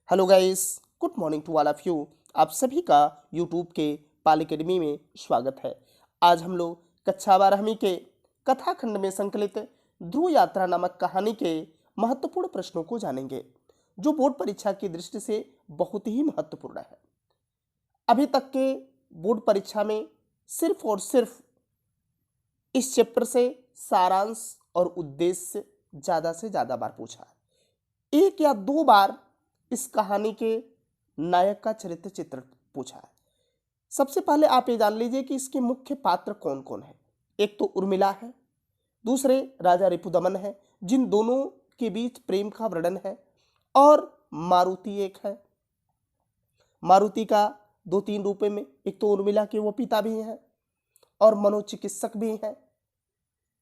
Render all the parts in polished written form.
Hello guys, good morning to all of you. आप सभी का यूट्यूब के पाल एकेडमी में स्वागत है। आज हम लोग कक्षा 12वीं के कथाखंड में संकलित ध्रुव यात्रा नामक कहानी के महत्वपूर्ण प्रश्नों को जानेंगे, जो बोर्ड परीक्षा की दृष्टि से बहुत ही महत्वपूर्ण है। अभी तक के बोर्ड परीक्षा में सिर्फ और सिर्फ इस चैप्टर से सारांश और उद्देश्य ज़्यादा से ज़्यादा बार पूछा है। एक या दो बार इस कहानी के नायक का चरित्र चित्र पूछा है। सबसे पहले आप ये जान लीजिए कि इसके मुख्य पात्र कौन कौन है। एक तो उर्मिला है, दूसरे राजा रिपुदमन है, जिन दोनों के बीच प्रेम का वर्णन है, और मारुति एक है। मारुति का दो तीन रूपों में, एक तो उर्मिला के वो पिता भी हैं और मनोचिकित्सक भी हैं।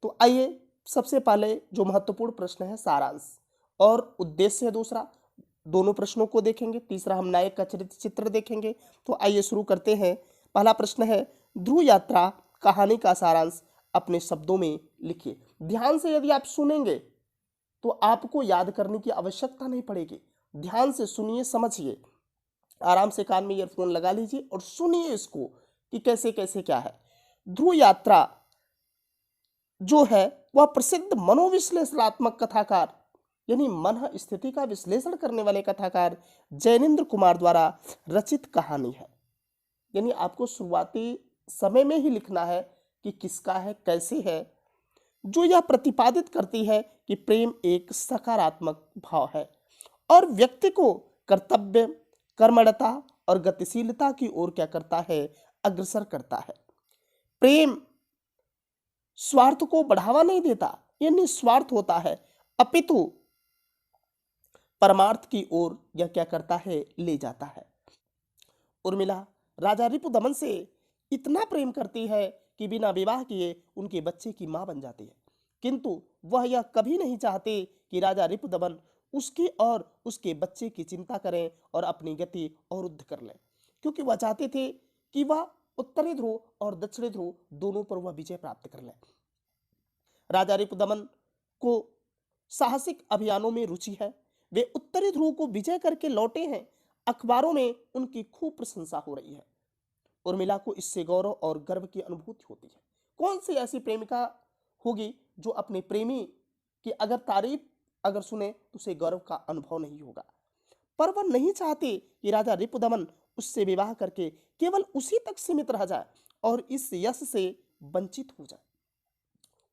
तो आइए सबसे पहले जो महत्वपूर्ण प्रश्न है सारांश और उद्देश्य है दूसरा, दोनों प्रश्नों को देखेंगे। तीसरा हम नायक का चरित्र चित्र देखेंगे। तो आइए शुरू करते हैं। पहला प्रश्न है, ध्रुव यात्रा कहानी का सारांश अपने शब्दों में लिखिए। ध्यान से यदि आप सुनेंगे तो आपको याद करने की आवश्यकता नहीं पड़ेगी। ध्यान से सुनिए, समझिए, आराम से कान में ईयरफोन लगा लीजिए और सुनिए इसको कि कैसे कैसे क्या है। ध्रुव यात्रा जो है वह प्रसिद्ध मनोविश्लेषणात्मक कथाकार यानी मन स्थिति का विश्लेषण करने वाले कथाकार जैनेन्द्र कुमार द्वारा रचित कहानी है। यानी आपको शुरुआती समय में ही लिखना है कि किसका है, कैसे है, जो यह प्रतिपादित करती है कि प्रेम एक सकारात्मक भाव है और व्यक्ति को कर्तव्य, कर्मठता और गतिशीलता की ओर क्या करता है, अग्रसर करता है। प्रेम स्वार्थ को बढ़ावा नहीं देता, यह निस्वार्थ होता है, अपितु परमार्थ की ओर यह क्या करता है, ले जाता है। उर्मिला राजा रिपुदमन से इतना प्रेम करती है कि बिना विवाह किए उनके बच्चे की मां बन जाती है, किंतु वह यह कभी नहीं चाहते कि राजा रिपुदमन उसकी और उसके बच्चे की चिंता करें और अपनी गति अवरुद्ध कर लें, क्योंकि वह चाहते थे कि वह उत्तरी ध्रुव और दक्षिणी ध्रुव दोनों पर वह विजय प्राप्त कर ले। राजा रिपुदमन को साहसिक अभियानों में रुचि है। वे उत्तरी ध्रुव को विजय करके लौटे हैं। अखबारों में उनकी खूब प्रशंसा हो रही है। उर्मिला को इससे गौरव और गर्व की अनुभूति होती है। कौन सी ऐसी प्रेमिका होगी जो अपने प्रेमी की अगर तारीफ अगर सुने तो उसे गौरव का अनुभव नहीं होगा। पर वह नहीं चाहते कि राजा रिपुदमन उससे विवाह करके केवल उसी तक सीमित रह जाए और इस यश से वंचित हो जाए।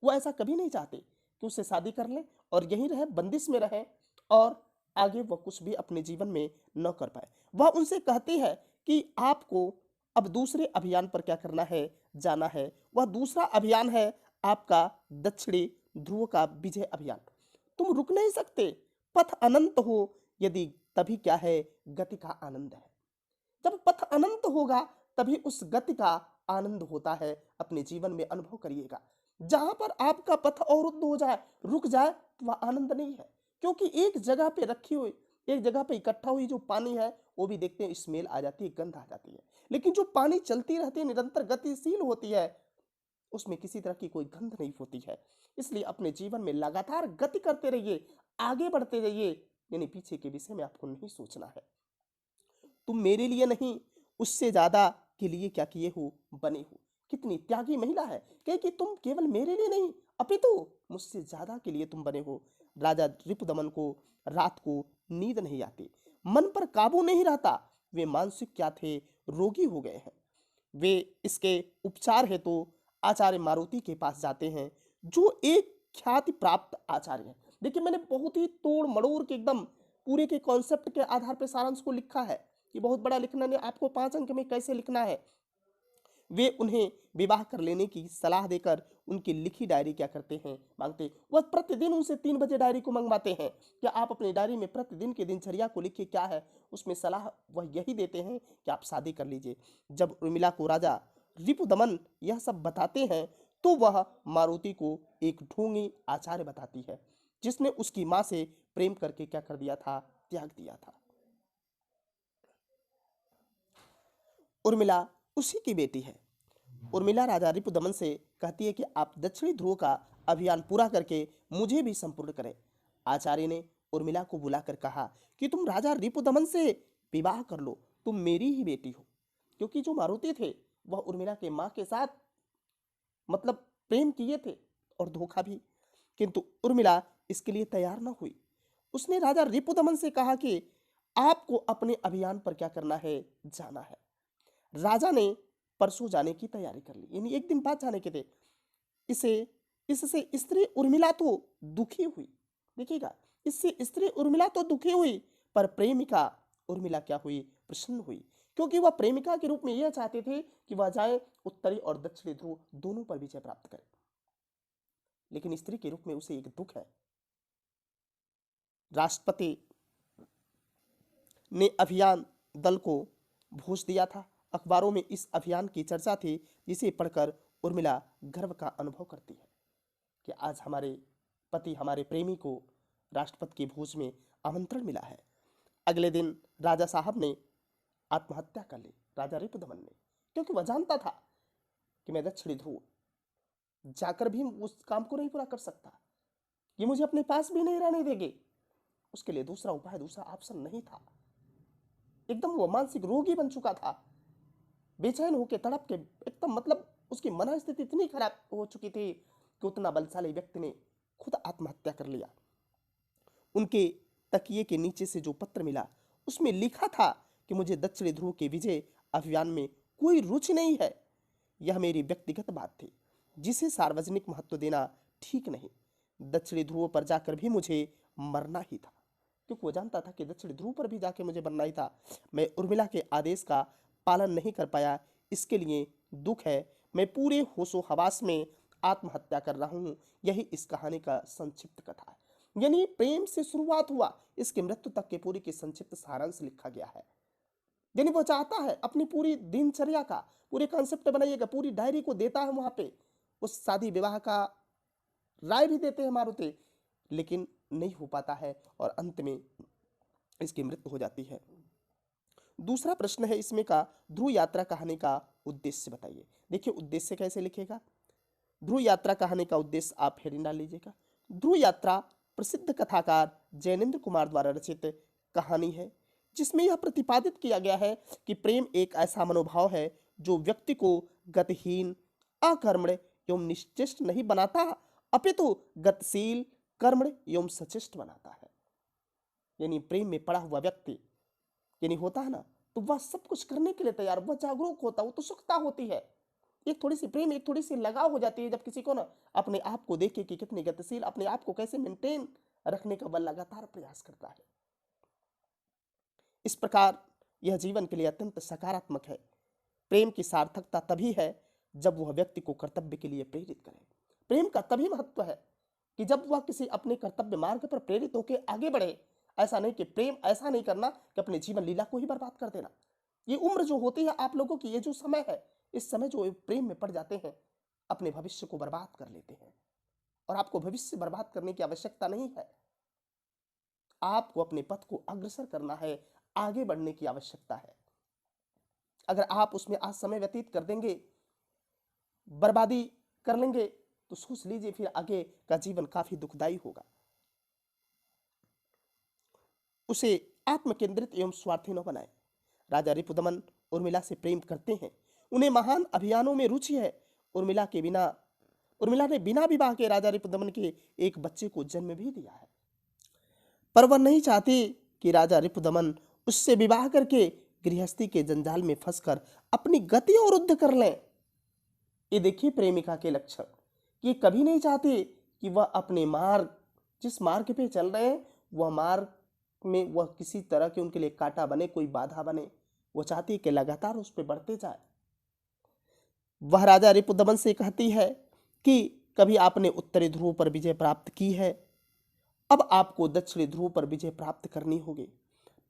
वो ऐसा कभी नहीं चाहते कि उससे शादी कर ले और यहीं रहे, बंदिश में रहे और आगे वह कुछ भी अपने जीवन में न कर पाए। वह उनसे कहती है कि आपको अब दूसरे अभियान पर क्या करना है, जाना है। वह दूसरा अभियान है आपका दक्षिणी ध्रुव का विजय अभियान। तुम रुक नहीं सकते, पथ अनंत हो यदि, तभी क्या है, गति का आनंद है। जब पथ अनंत होगा तभी उस गति का आनंद होता है। अपने जीवन में अनुभव करिएगा। जहां पर आपका पथ अवरुद्ध हो जाए, रुक जाए, तो वह आनंद नहीं है, क्योंकि एक जगह पे रखी हुई, एक जगह पे इकट्ठा हुई जो पानी है वो भी देखते हैं स्मेल आ जाती है, गंध आ जाती है। लेकिन जो पानी चलती रहती है, निरंतर गतिशील होती है, उसमें किसी तरह की कोई गंध नहीं होती है। इसलिए अपने जीवन में लगातार गति करते रहिए, आगे बढ़ते रहिए, यानी पीछे के विषय में आपको नहीं सोचना है। तुम मेरे लिए नहीं, उससे ज्यादा के लिए क्या किए हो, बने हो। कितनी त्यागी महिला है, कहे कि तुम केवल मेरे लिए नहीं अपितु मुझसे ज्यादा के लिए तुम बने हो। राजा रिपुदमन को रात को नींद नहीं आती, मन पर काबू नहीं रहता। वे मानसिक क्या थे, रोगी हो गए हैं। वे इसके उपचार हेतु आचार्य मारुति के पास जाते हैं, जो एक ख्याति प्राप्त आचार्य है। देखिए, मैंने बहुत ही तोड़ मड़ोड़ के एकदम पूरे के कॉन्सेप्ट के आधार पर सारांश को लिखा है कि बहुत बड़ा लिखना नहीं, आपको 5 अंक में कैसे लिखना है। वे उन्हें विवाह कर लेने की सलाह देकर उनकी लिखी डायरी क्या करते हैं, मांगते। वह प्रतिदिन उनसे 3 बजे डायरी को मंगवाते हैं कि आप अपनी डायरी में प्रतिदिन की दिनचर्या को लिखिए, क्या है उसमें सलाह वह यही देते हैं कि आप शादी कर लीजिए। जब उर्मिला को राजा रिपुदमन यह सब बताते हैं तो वह मारुति को एक ढोंगी आचार्य बताती है, जिसने उसकी मां से प्रेम करके क्या कर दिया था, त्याग दिया था। उर्मिला उसी की बेटी है। उर्मिला राजा रिपुदमन से कहती है कि आप दक्षिणी ध्रुव का अभियान पूरा करके मुझे भी संपूर्ण करें। आचार्य ने उर्मिला को बुलाकर कहा कि तुम राजा रिपुदमन से विवाह कर लो, तुम मेरी ही बेटी हो। क्योंकि जो मारुति थे वह उर्मिला के माँ के साथ मतलब प्रेम किए थे और धोखा भी, किंतु उर्मिला इसके लिए तैयार न हुई। उसने राजा रिपुदमन से कहा कि आपको अपने अभियान पर क्या करना है, जाना है। राजा ने परसों जाने की तैयारी कर ली, यानी एक दिन बाद जाने के थे। इसे इससे स्त्री उर्मिला तो दुखी हुई। देखिएगा, इससे स्त्री उर्मिला तो दुखी हुई, पर प्रेमिका उर्मिला क्या हुई, प्रसन्न हुई। क्योंकि वह प्रेमिका के रूप में यह चाहते थे कि वह जाए उत्तरी और दक्षिणी ध्रुव दोनों पर विजय प्राप्त करे। लेकिन स्त्री के रूप में उसे एक दुख है। राष्ट्रपति ने अभियान दल को भेज दिया था। अखबारों में इस अभियान की चर्चा थी, जिसे पढ़कर उर्मिला गर्व का अनुभव करती है कि आज हमारे पति, हमारे प्रेमी को राष्ट्रपति की भोज में आमंत्रण मिला है। अगले दिन राजा साहब ने आत्महत्या कर ली, राजा रिपुदमन ने, क्योंकि वह जानता था कि मैं दक्षिणी ध्रुव जाकर भी उस काम को नहीं पूरा कर सकता, ये मुझे अपने पास भी नहीं रहने देंगे। उसके लिए दूसरा उपाय, दूसरा ऑप्शन नहीं था। एकदम वो मानसिक रोगी बन चुका था, बेचैन होकर तड़प के एकदम, मतलब उसकी मनस्थिति इतनी खराब हो चुकी थी कि उतना बलशाली व्यक्ति ने खुद आत्महत्या कर लिया। उनके तकिए के नीचे से जो पत्र मिला उसमें लिखा था कि मुझे दक्षिणी ध्रुव के विजय अभियान में कोई रुचि नहीं है। यह मेरी व्यक्तिगत बात थी, जिसे सार्वजनिक महत्व देना ठीक नहीं। दक्षिणी ध्रुव पर जाकर भी मुझे मरना ही था, क्योंकि वो जानता था कि दक्षिणी ध्रुव पर भी जाके मुझे बनना ही था। मैं उर्मिला के आदेश का पालन नहीं कर पाया, इसके लिए दुख है। मैं पूरे होशो हवास में आत्महत्या कर रहा हूँ। यही इस कहानी का संक्षिप्त कथा है। यानी प्रेम से शुरुआत हुआ, इसके मृत्यु तक के पूरी की संक्षिप्त सारांश लिखा गया है। यानी वो चाहता है अपनी पूरी दिनचर्या का पूरे कॉन्सेप्ट बनाइएगा, पूरी डायरी को देता है वहां पे, उस शादी विवाह का राय भी देते हैं मारुति, लेकिन नहीं हो पाता है और अंत में इसकी मृत्यु हो जाती है। दूसरा प्रश्न है इसमें का, ध्रुव यात्रा कहानी का उद्देश्य बताइए। देखिए उद्देश्य कैसे लिखेगा। ध्रुव यात्रा कहानी का उद्देश्य आप हेडिंग डाल लीजिएगा। ध्रुव यात्रा प्रसिद्ध कथाकार जैनेन्द्र कुमार द्वारा रचित कहानी है, जिसमें यह प्रतिपादित किया गया है कि प्रेम एक ऐसा मनोभाव है जो व्यक्ति को गतिहीन, अकर्मण्य एवं निश्चेष्ट नहीं बनाता, अपितु गतिशील, कर्मण्य एवं सचेष्ट बनाता है। यानी प्रेम में पड़ा हुआ व्यक्ति यानी होता है ना, तो वह सब कुछ करने के लिए तैयार, वह जागरूक होता, वो तो उत्सुकता होती है। एक थोड़ी सी प्रेम, एक थोड़ी सी लगाव हो जाती है जब किसी को ना अपने आप को देखे कि कितनी गतिशील, अपने आप को कैसे मेंटेन रखने का वह लगातार प्रयास करता है। इस प्रकार यह जीवन के लिए अत्यंत सकारात्मक है। प्रेम की सार्थकता तभी है जब वह व्यक्ति को कर्तव्य के लिए प्रेरित करे। प्रेम का तभी महत्व है कि जब वह किसी अपने कर्तव्य मार्ग पर प्रेरित होकर आगे बढ़े। ऐसा नहीं कि प्रेम ऐसा नहीं करना कि अपने जीवन लीला को ही बर्बाद कर देना। ये उम्र जो होती है आप लोगों की, ये जो समय है, इस समय जो प्रेम में पड़ जाते हैं अपने भविष्य को बर्बाद कर लेते हैं। और आपको भविष्य बर्बाद करने की आवश्यकता नहीं है, आपको अपने पथ को अग्रसर करना है, आगे बढ़ने की आवश्यकता है। अगर आप उसमें आज समय व्यतीत कर देंगे, बर्बादी कर लेंगे, तो सोच लीजिए फिर आगे का जीवन काफी दुखदायी होगा। उसे आत्मकेंद्रित एवं स्वार्थी न बनाए। राजा रिपुदमन उर्मिला से प्रेम करते हैं, उन्हें महान अभियानों में रुचि है। उर्मिला ने बिना विवाह के राजा रिपुदमन के एक बच्चे को जन्म भी दिया है, पर वह नहीं चाहती कि राजा रिपुदमन उससे विवाह करके गृहस्थी के जंजाल में फंसकर अपनी गति अवरुद्ध कर लें। ये देखिए प्रेमिका के लक्षण, ये कभी नहीं चाहती कि वह अपने मार्ग, जिस मार्ग पे चल रहे हैं वह मार्ग में वह किसी तरह के उनके लिए कांटा बने, कोई बाधा बने। वो चाहती है कि लगातार उस पर बढ़ते जाए। वह राजा रिपुदमन से कहती है कि कभी आपने उत्तरी ध्रुव पर विजय प्राप्त की है, अब आपको दक्षिणी ध्रुव पर विजय प्राप्त करनी होगी।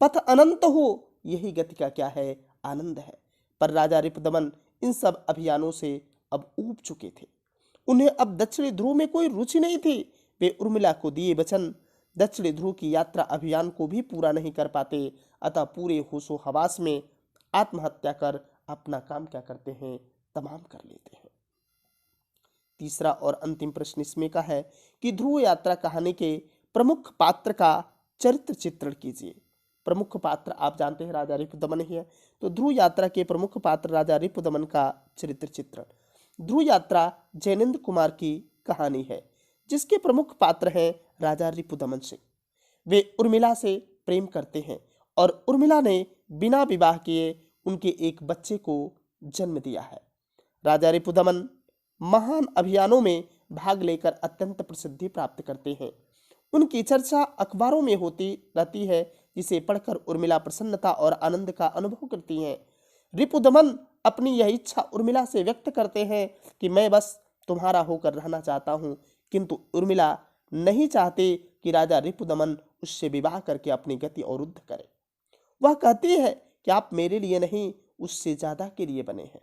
पथ अनंत हो, यही गति का क्या है, आनंद है। पर राजा रिपुदमन इन सब अभियानों से अब ऊब चुके थे। उन्हें अब दक्षिणी ध्रुव में कोई रुचि नहीं थी। वे उर्मिला को दिए वचन दक्षिणी ध्रुव की यात्रा अभियान को भी पूरा नहीं कर पाते, अतः पूरे होशो हवास में आत्महत्या कर अपना काम क्या करते हैं, तमाम कर लेते हैं। तीसरा और अंतिम प्रश्न इसमें का है कि ध्रुव यात्रा कहानी के प्रमुख पात्र का चरित्र चित्रण कीजिए। प्रमुख पात्र आप जानते हैं राजा रिपुदमन ही है, तो ध्रुव यात्रा के प्रमुख पात्र राजा रिपुदमन का चरित्र चित्रण। ध्रुव यात्रा जैनेन्द्र कुमार की कहानी है, जिसके प्रमुख पात्र हैं राजा रिपुदमन सिंह। वे उर्मिला से प्रेम करते हैं और उर्मिला ने बिना विवाह किए उनके एक बच्चे को जन्म दिया है। राजा रिपुदमन महान अभियानों में भाग लेकर अत्यंत प्रसिद्धि प्राप्त करते हैं। उनकी चर्चा अखबारों में होती रहती है, जिसे पढ़कर उर्मिला प्रसन्नता और आनंद का अनुभव करती हैं। रिपुदमन अपनी यह इच्छा उर्मिला से व्यक्त करते हैं कि मैं बस तुम्हारा होकर रहना चाहता हूँ, किंतु उर्मिला नहीं चाहते कि राजा रिपुदमन उससे विवाह करके अपनी गति अवरुद्ध करे। वह कहती है कि आप मेरे लिए नहीं, उससे ज्यादा के लिए बने हैं।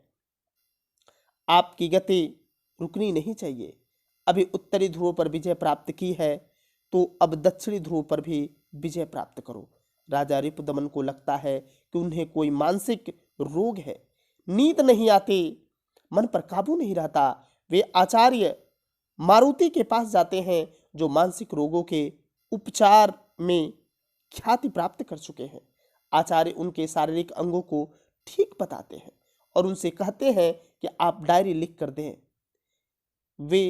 आपकी गति रुकनी नहीं चाहिए। अभी उत्तरी ध्रुव पर विजय प्राप्त की है, तो अब दक्षिणी ध्रुव पर भी विजय प्राप्त करो। राजा रिपुदमन को लगता है कि उन्हें कोई मानसिक रोग है, नींद नहीं आती, मन पर काबू नहीं रहता। वे आचार्य मारुति के पास जाते हैं, जो मानसिक रोगों के उपचार में ख्याति प्राप्त कर चुके हैं। आचार्य उनके शारीरिक अंगों को ठीक बताते हैं और उनसे कहते हैं कि आप डायरी लिख कर दें। वे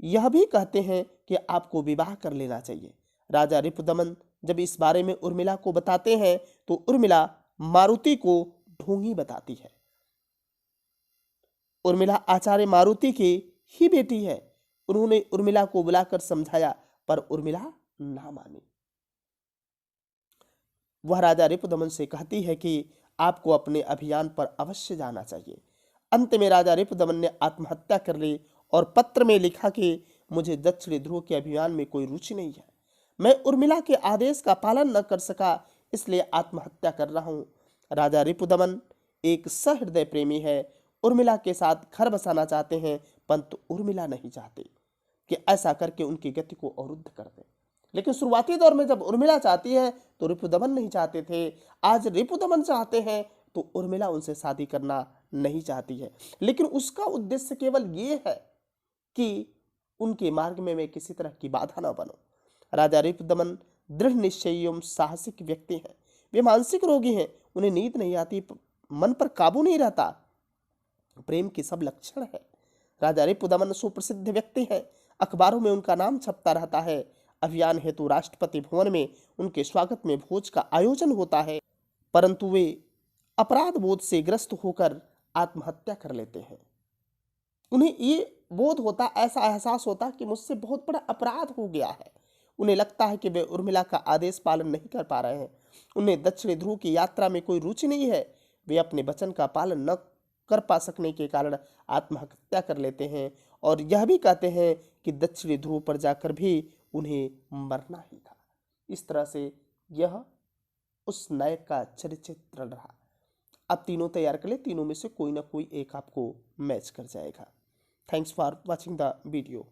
यह भी कहते हैं कि आपको विवाह कर लेना चाहिए। राजा रिपुदमन जब इस बारे में उर्मिला को बताते हैं, तो उर्मिला मारुति को ढोंगी बताती है। उर्मिला आचार्य मारुति की ही बेटी है। उन्होंने उर्मिला को बुलाकर समझाया, पर उर्मिला ना मानी। वह राजा रिपुदमन से कहती है कि आपको अपने अभियान पर अवश्य जाना चाहिए। अंत में राजा रिपुदमन ने आत्महत्या कर ली और पत्र में लिखा कि मुझे दक्षिणी ध्रुव के अभियान में कोई रुचि नहीं है। मैं उर्मिला के आदेश का पालन न कर सका, इसलिए आत्महत्या कर रहा हूँ। राजा रिपुदमन एक सहृदय प्रेमी है, उर्मिला के साथ घर बसाना चाहते हैं, परंतु उर्मिला नहीं चाहती कि ऐसा करके उनकी गति को अवरुद्ध कर दे। लेकिन शुरुआती दौर में जब उर्मिला चाहती है तो रिपुदमन नहीं चाहते थे। आज रिपुदमन चाहते हैं तो उर्मिला उनसे शादी करना नहीं चाहती है, लेकिन उसका उद्देश्य केवल ये है कि उनके मार्ग में मैं किसी तरह की बाधा न बनूं। राजा रिपुदमन दृढ़ निश्चयी एवं साहसिक व्यक्ति हैं। वे मानसिक रोगी हैं, उन्हें नींद नहीं आती, मन पर काबू नहीं रहता। प्रेम के सब लक्षण है। राजा रिपुदमन सुप्रसिद्ध व्यक्ति हैं, अखबारों में उनका नाम छपता रहता है। अभियान हेतु राष्ट्रपति भवन में उनके स्वागत में भोज का आयोजन होता है, परंतु वे अपराध बोध से ग्रस्त होकर आत्महत्या कर लेते हैं। उन्हें ये बोध होता, ऐसा एहसास होता कि मुझसे बहुत बड़ा अपराध हो गया है। उन्हें लगता है कि वे उर्मिला का आदेश पालन नहीं कर पा रहे हैं। उन्हें दक्षिणी ध्रुव की यात्रा में कोई रुचि नहीं है। वे अपने वचन का पालन न कर पा सकने के कारण आत्महत्या कर लेते हैं और यह भी कहते हैं कि दक्षिणी ध्रुव पर जाकर भी उन्हें मरना ही था। इस तरह से यह उस नायक का चरित्र रहा। अब तीनों तैयार कर ले, तीनों में से कोई ना कोई एक आपको मैच कर जाएगा। Thanks for watching the video.